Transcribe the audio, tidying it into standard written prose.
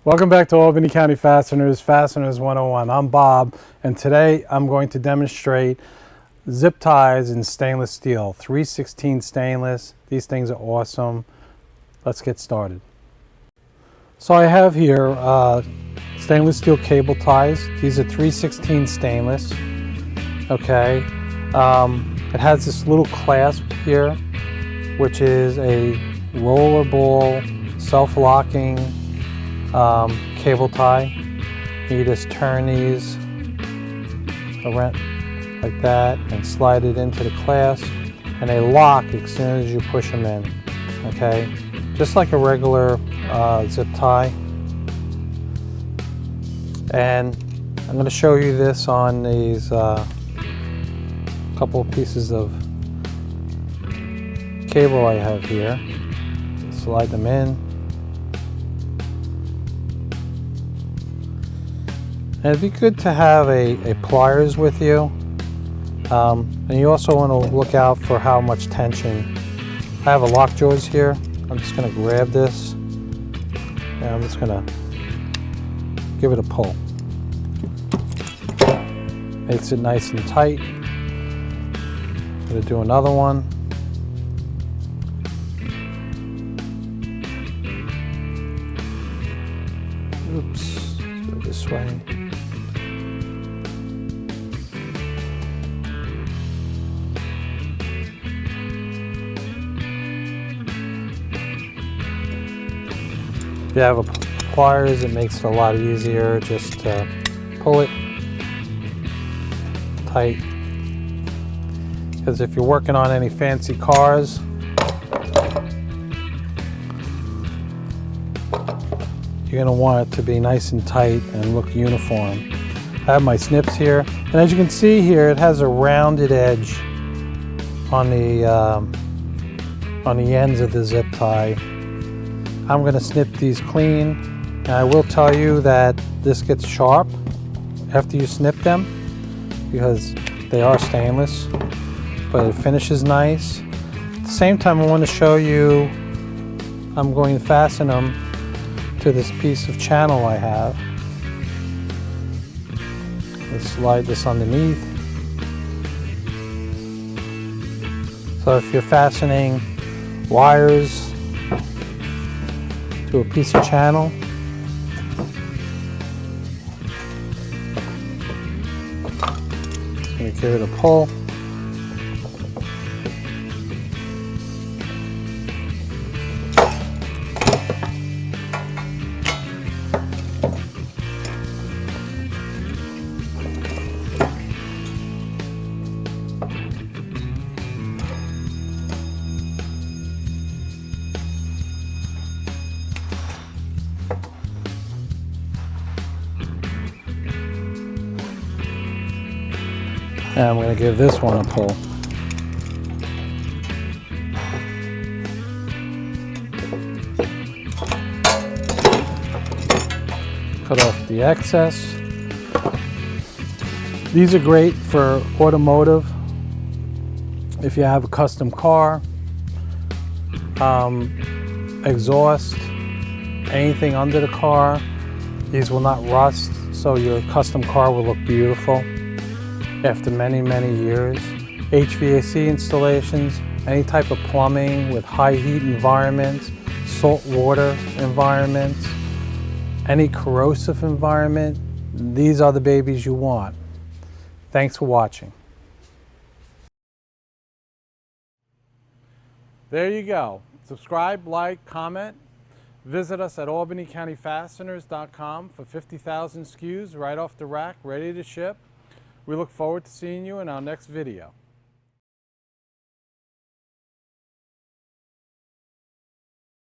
Welcome back to Albany County Fasteners, Fasteners 101. I'm Bob, and today I'm going to demonstrate zip ties in stainless steel, 316 stainless. These things are awesome. Let's get started. So I have here stainless steel cable ties. These are 316 stainless. Okay, it has this little clasp here, which is a rollerball, self-locking cable tie. You just turn these around like that and slide it into the clasp, and they lock as soon as you push them in. Okay, just like a regular zip tie. And I'm going to show you this on these couple of pieces of cable I have here. Slide them in. And it'd be good to have a pliers with you, and you also want to look out for how much tension. I have a lock jaws here. I'm just going to grab this and I'm just going to give it a pull. Makes it nice and tight. I'm going to do another one. Oops, go this way. If you have a pliers, it makes it a lot easier just to pull it tight. Because if you're working on any fancy cars, you're going to want it to be nice and tight and look uniform. I have my snips here, and as you can see here, it has a rounded edge on the ends of the zip tie. I'm going to snip these clean, and I will tell you that this gets sharp after you snip them because they are stainless, but it finishes nice. At the same time, I want to show you I'm going to fasten them to this piece of channel I have. Let's slide this underneath. So if you're fastening wires to a piece of channel, I'm going to give it a pull. And I'm going to give this one a pull. Cut off the excess. These are great for automotive. If you have a custom car, exhaust, anything under the car, these will not rust, so your custom car will look beautiful after many, many years. HVAC installations, any type of plumbing with high heat environments, saltwater environments, any corrosive environment, these are the babies you want. Thanks for watching. There you go. Subscribe, like, comment. Visit us at albanycountyfasteners.com for 50,000 SKUs right off the rack, ready to ship. We look forward to seeing you in our next video.